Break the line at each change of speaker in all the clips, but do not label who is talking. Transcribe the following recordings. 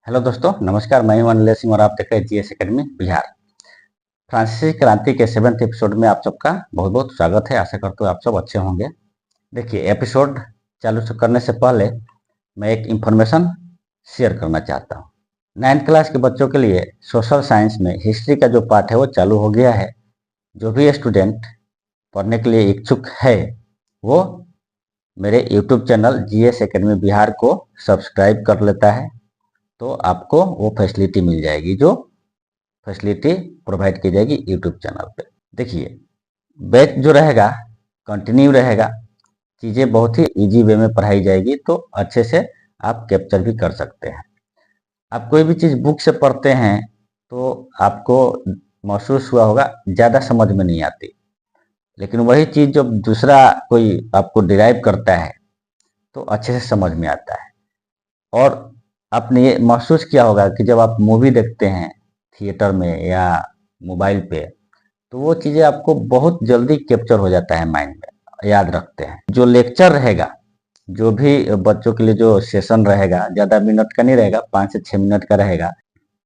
Hello दोस्तों, नमस्कार। मैं हूं अनिल सिंह और आप देख रहे हैं जीएस एकेडमी बिहार। फ्रांसीसी क्रांति के 7वें एपिसोड में आप सबका बहुत बहुत स्वागत है। आशा करता हूँ आप सब अच्छे होंगे। देखिए, एपिसोड चालू करने से पहले मैं एक इन्फॉर्मेशन शेयर करना चाहता हूँ। 9th क्लास के बच्चों के लिए सोशल साइंस में हिस्ट्री का जो पार्ट है वो चालू हो गया है। जो भी स्टूडेंट पढ़ने के लिए इच्छुक है वो मेरे YouTube channel GS academy Bihar को सब्सक्राइब कर लेता है तो आपको वो फैसिलिटी मिल जाएगी, जो फैसिलिटी प्रोवाइड की जाएगी यूट्यूब चैनल पे। देखिए, बैच जो रहेगा कंटिन्यू रहेगा। चीज़ें बहुत ही इजी वे में पढ़ाई जाएगी तो अच्छे से आप कैप्चर भी कर सकते हैं। आप कोई भी चीज़ बुक से पढ़ते हैं तो आपको महसूस हुआ होगा ज़्यादा समझ में नहीं आती, लेकिन वही चीज़ जब दूसरा कोई आपको डिराइव करता है तो अच्छे से समझ में आता है। और आपने ये महसूस किया होगा कि जब आप मूवी देखते हैं थिएटर में या मोबाइल पे, तो वो चीज़ें आपको बहुत जल्दी कैप्चर हो जाता है, माइंड में याद रखते हैं। जो लेक्चर रहेगा, जो भी बच्चों के लिए जो सेशन रहेगा, ज़्यादा मिनट का नहीं रहेगा, 5 से 6 मिनट का रहेगा।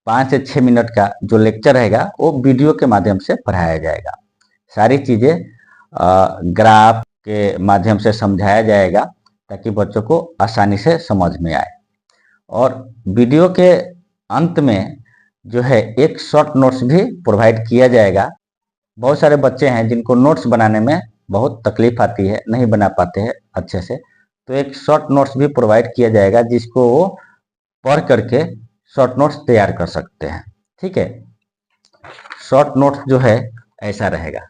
5 से 6 मिनट का जो लेक्चर रहेगा वो वीडियो के माध्यम से पढ़ाया जाएगा। सारी चीज़ें ग्राफ के माध्यम से समझाया जाएगा ताकि बच्चों को आसानी से समझ में आए। और वीडियो के अंत में जो है एक शॉर्ट नोट्स भी प्रोवाइड किया जाएगा। बहुत सारे बच्चे हैं जिनको नोट्स बनाने में बहुत तकलीफ आती है, नहीं बना पाते हैं अच्छे से, तो एक शॉर्ट नोट्स भी प्रोवाइड किया जाएगा जिसको वो पढ़ करके शॉर्ट नोट्स तैयार कर सकते हैं। ठीक है, शॉर्ट नोट्स जो है ऐसा रहेगा।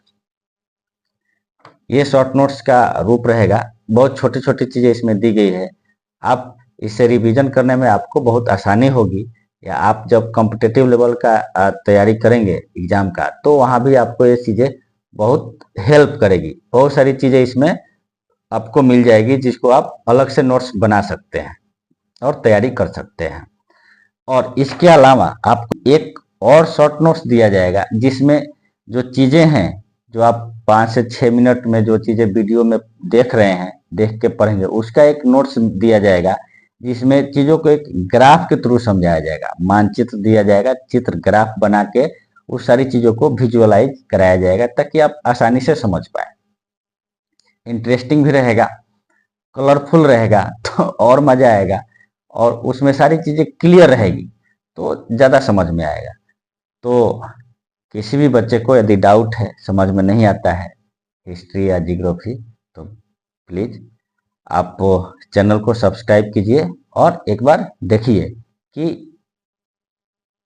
ये शॉर्ट नोट्स का रूप रहेगा। बहुत छोटी छोटी चीज़ें इसमें दी गई है। आप इससे रिवीजन करने में आपको बहुत आसानी होगी, या आप जब कॉम्पिटिटिव लेवल का तैयारी करेंगे एग्जाम का, तो वहाँ भी आपको ये चीज़ें बहुत हेल्प करेगी। बहुत सारी चीज़ें इसमें आपको मिल जाएगी जिसको आप अलग से नोट्स बना सकते हैं और तैयारी कर सकते हैं। और इसके अलावा आपको एक और शॉर्ट नोट्स दिया जाएगा जिसमें जो चीज़ें हैं, जो आप 5 से 6 मिनट में जो चीज़ें वीडियो में देख रहे हैं, देख के पढ़ेंगे, उसका एक नोट्स दिया जाएगा जिसमें चीज़ों को एक ग्राफ के थ्रू समझाया जाएगा। मानचित्र दिया जाएगा, चित्र ग्राफ बना के उस सारी चीज़ों को विजुअलाइज कराया जाएगा ताकि आप आसानी से समझ पाए। इंटरेस्टिंग भी रहेगा, कलरफुल रहेगा तो और मज़ा आएगा, और उसमें सारी चीज़ें क्लियर रहेगी तो ज़्यादा समझ में आएगा। तो किसी भी बच्चे को यदि डाउट है, समझ में नहीं आता है हिस्ट्री या जियोग्राफी, तो प्लीज़ आप चैनल को सब्सक्राइब कीजिए और एक बार देखिए कि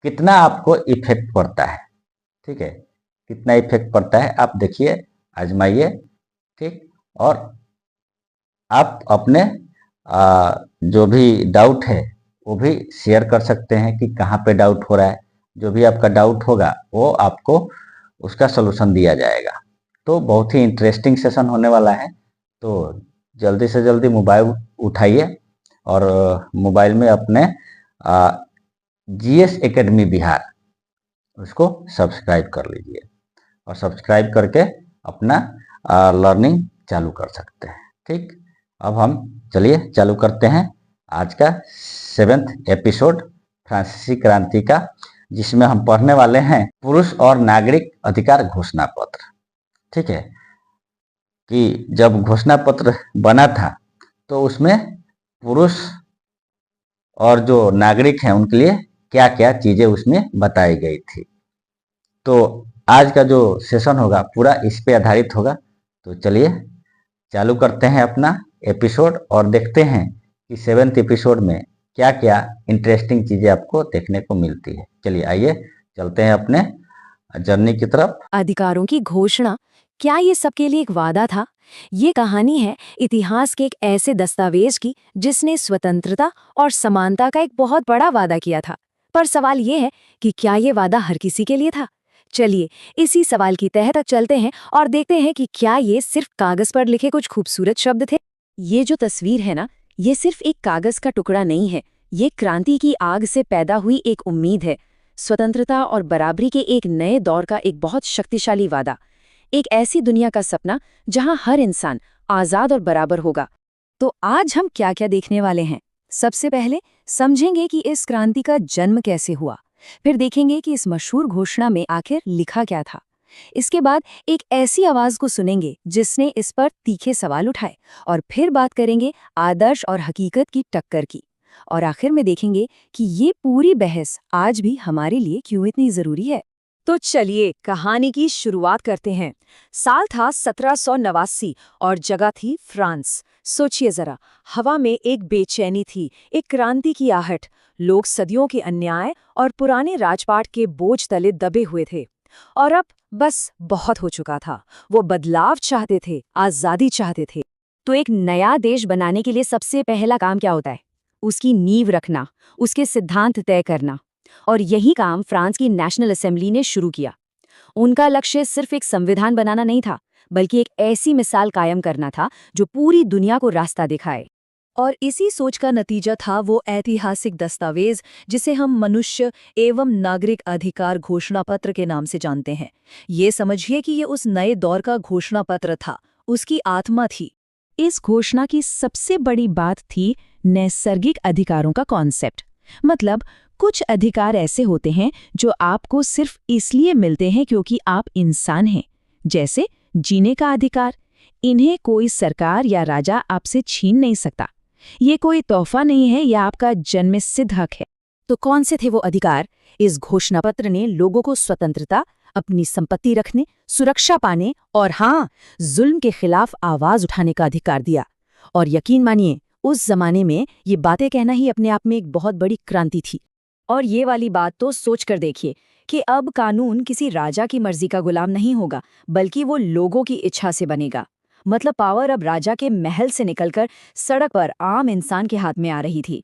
कितना आपको इफेक्ट पड़ता है। ठीक है, कितना इफेक्ट पड़ता है आप देखिए, आजमाइए। ठीक, और आप अपने जो भी डाउट है वो भी शेयर कर सकते हैं कि कहाँ पे डाउट हो रहा है। जो भी आपका डाउट होगा वो आपको उसका सलूशन दिया जाएगा। तो बहुत ही इंटरेस्टिंग सेशन होने वाला है। तो जल्दी से जल्दी मोबाइल उठाइए और मोबाइल में अपने जीएस एकेडमी बिहार उसको सब्सक्राइब कर लीजिए, और सब्सक्राइब करके अपना लर्निंग चालू कर सकते हैं। ठीक, अब हम चलिए चालू करते हैं आज का 7th एपिसोड फ्रांसीसी क्रांति का, जिसमें हम पढ़ने वाले हैं पुरुष और नागरिक अधिकार घोषणा पत्र। ठीक है, कि जब घोषणा पत्र बना था तो उसमें पुरुष और जो नागरिक हैं उनके लिए क्या क्या चीज़ें उसमें बताई गई थी। तो आज का जो सेशन होगा पूरा इस पे आधारित होगा। तो चलिए चालू करते हैं अपना एपिसोड और देखते हैं कि 7th एपिसोड में क्या क्या इंटरेस्टिंग चीज़ें आपको देखने को मिलती है। चलिए आइए चलते हैं अपने जर्नी की तरफ।
अधिकारों की घोषणा, क्या ये सबके लिए एक वादा था? ये कहानी है इतिहास के एक ऐसे दस्तावेज की जिसने स्वतंत्रता और समानता का एक बहुत बड़ा वादा किया था। पर सवाल ये है कि क्या ये वादा हर किसी के लिए था? चलिए इसी सवाल की तह तक चलते हैं और देखते हैं कि क्या ये सिर्फ कागज पर लिखे कुछ खूबसूरत शब्द थे। ये जो तस्वीर है ना, ये सिर्फ एक कागज का टुकड़ा नहीं है। ये क्रांति की आग से पैदा हुई एक उम्मीद है, स्वतंत्रता और बराबरी के एक नए दौर का एक बहुत शक्तिशाली वादा, एक ऐसी दुनिया का सपना जहां हर इंसान आजाद और बराबर होगा। तो आज हम क्या क्या देखने वाले हैं? सबसे पहले समझेंगे कि इस क्रांति का जन्म कैसे हुआ, फिर देखेंगे कि इस मशहूर घोषणा में आखिर लिखा क्या था। इसके बाद एक ऐसी आवाज को सुनेंगे जिसने इस पर तीखे सवाल उठाए, और फिर बात करेंगे आदर्श और हकीकत की टक्कर की। और आखिर में देखेंगे कि ये पूरी बहस आज भी हमारे लिए क्यों इतनी जरूरी है। तो चलिए कहानी की शुरुआत करते हैं। साल था 1789 और जगह थी फ्रांस। सोचिए जरा, हवा में एक बेचैनी थी, एक क्रांति की आहट। लोग सदियों के अन्याय और पुराने राजपाट के बोझ तले दबे हुए थे। और अब बस बहुत हो चुका था। वो बदलाव चाहते थे, आजादी चाहते थे। तो एक नया देश बनाने के लिए सबसे पहला काम क्या होता है? उसकी नींव रखना, उसके सिद्धांत तय करना। और यही काम फ्रांस की नेशनल असेंबली ने शुरू किया। उनका लक्ष्य सिर्फ एक संविधान बनाना नहीं था, बल्कि एक ऐसी मिसाल कायम करना था जो पूरी दुनिया को रास्ता दिखाए। और इसी सोच का नतीजा था वो ऐतिहासिक दस्तावेज जिसे हम मनुष्य एवं नागरिक अधिकार घोषणा पत्र के नाम से जानते हैं। ये समझिए कि ये उस नए दौर का घोषणा पत्र था, उसकी आत्मा थी। इस घोषणा की सबसे बड़ी बात थी नैसर्गिक अधिकारों का कॉन्सेप्ट। मतलब कुछ अधिकार ऐसे होते हैं जो आपको सिर्फ इसलिए मिलते हैं क्योंकि आप इंसान हैं। जैसे जीने का अधिकार, इन्हें कोई सरकार या राजा आपसे छीन नहीं सकता। ये कोई तोहफा नहीं है, यह आपका जन्मसिद्ध हक है। तो कौन से थे वो अधिकार? इस घोषणापत्र ने लोगों को स्वतंत्रता, अपनी संपत्ति रखने, सुरक्षा पाने और हाँ, जुल्म के खिलाफ आवाज उठाने का अधिकार दिया। और यकीन मानिए, उस जमाने में ये बातें कहना ही अपने आप में एक बहुत बड़ी क्रांति थी। और ये वाली बात तो सोच कर देखिए कि अब कानून किसी राजा की मर्जी का गुलाम नहीं होगा, बल्कि वो लोगों की इच्छा से बनेगा। मतलब पावर अब राजा के महल से निकलकर सड़क पर आम इंसान के हाथ में आ रही थी।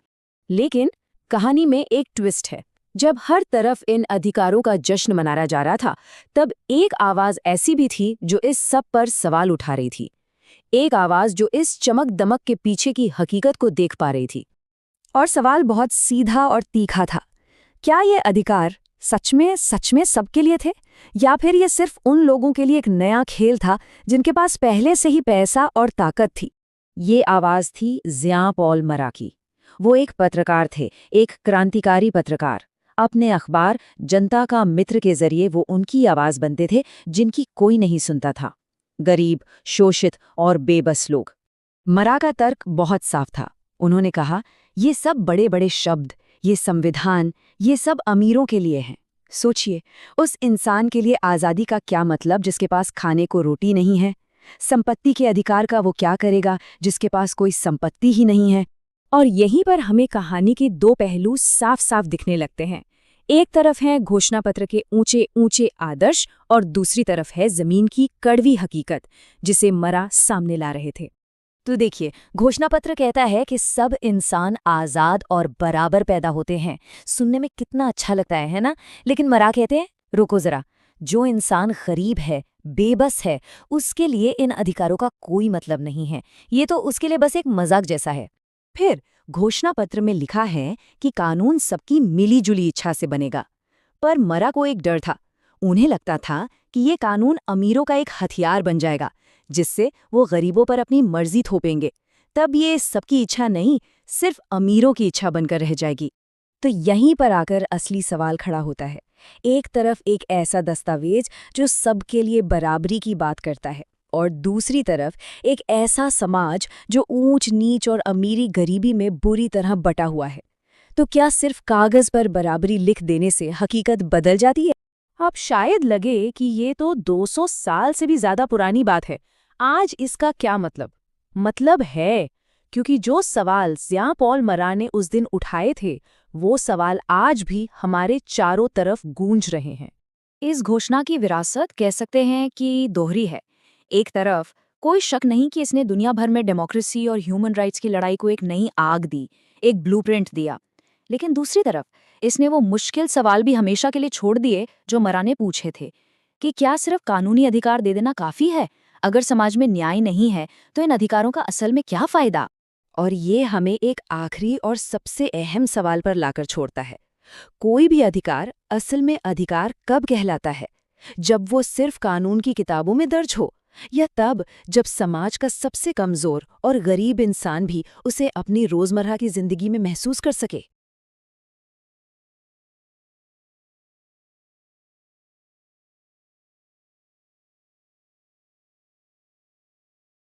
लेकिन कहानी में एक ट्विस्ट है। जब हर तरफ इन अधिकारों का जश्न मनाया जा रहा था, तब एक आवाज ऐसी भी थी जो इस सब पर सवाल उठा रही थी। एक आवाज जो इस चमक दमक के पीछे की हकीकत को देख पा रही थी। और सवाल बहुत सीधा और तीखा था। क्या ये अधिकार सच में सबके लिए थे, या फिर ये सिर्फ उन लोगों के लिए एक नया खेल था जिनके पास पहले से ही पैसा और ताकत थी? ये आवाज थी ज़ियां पॉल मरा की। वो एक पत्रकार थे, एक क्रांतिकारी पत्रकार। अपने अखबार जनता का मित्र के जरिए वो उनकी आवाज बनते थे जिनकी कोई नहीं सुनता था। गरीब, शोषित और बेबस लोग। मरा का तर्क बहुत साफ था। उन्होंने कहा, ये सब बड़े बड़े शब्द, ये संविधान, ये सब अमीरों के लिए हैं। सोचिए, उस इंसान के लिए आज़ादी का क्या मतलब जिसके पास खाने को रोटी नहीं है? संपत्ति के अधिकार का वो क्या करेगा जिसके पास कोई संपत्ति ही नहीं है? और यहीं पर हमें कहानी के दो पहलू साफ साफ दिखने लगते हैं। एक तरफ है घोषणापत्र के ऊंचे ऊंचे आदर्श, और दूसरी तरफ है जमीन की कड़वी हकीकत जिसे मरा सामने ला रहे थे। तो देखिए, घोषणापत्र कहता है कि सब इंसान आज़ाद और बराबर पैदा होते हैं। सुनने में कितना अच्छा लगता है ना? लेकिन मरा कहते हैं, रुको जरा, जो इंसान गरीब है, बेबस है, उसके लिए इन अधिकारों का कोई मतलब नहीं है। ये तो उसके लिए बस एक मजाक जैसा है। फिर घोषणापत्र में लिखा है कि कानून सबकी मिलीजुली इच्छा से बनेगा। पर मरा को एक डर था। उन्हें लगता था कि ये कानून अमीरों का एक हथियार बन जाएगा, जिससे वो गरीबों पर अपनी मर्जी थोपेंगे। तब ये सबकी इच्छा नहीं, सिर्फ अमीरों की इच्छा बनकर रह जाएगी। तो यहीं पर आकर असली सवाल खड़ा होता है। एक तरफ एक ऐसा दस्तावेज जो सबके लिए बराबरी की बात करता है, और दूसरी तरफ एक ऐसा समाज जो ऊंच नीच और अमीरी गरीबी में बुरी तरह बटा हुआ है। तो क्या सिर्फ कागज पर बराबरी लिख देने से हकीकत बदल जाती है? अब शायद लगे कि ये तो 200 साल से भी ज्यादा पुरानी बात है। आज इसका क्या मतलब? मतलब है, क्योंकि जो सवाल ज़ियां पॉल मरा ने उस दिन उठाए थे, वो सवाल आज भी हमारे चारों तरफ गूंज रहे हैं। इस घोषणा की विरासत कह सकते हैं कि दोहरी है। एक तरफ कोई शक नहीं कि इसने दुनिया भर में डेमोक्रेसी और ह्यूमन राइट्स की लड़ाई को एक नई आग दी, एक ब्लूप्रिंट दिया। लेकिन दूसरी तरफ इसने वो मुश्किल सवाल भी हमेशा के लिए छोड़ दिए जो मरा ने पूछे थे कि क्या सिर्फ कानूनी अधिकार दे देना काफी है? अगर समाज में न्याय नहीं है तो इन अधिकारों का असल में क्या फायदा? और ये हमें एक आखिरी और सबसे अहम सवाल पर लाकर छोड़ता है। कोई भी अधिकार असल में अधिकार कब कहलाता है? जब वो सिर्फ कानून की किताबों में दर्ज हो, या तब जब समाज का सबसे कमजोर और गरीब इंसान भी उसे अपनी रोजमर्रा की जिंदगी में महसूस कर सके?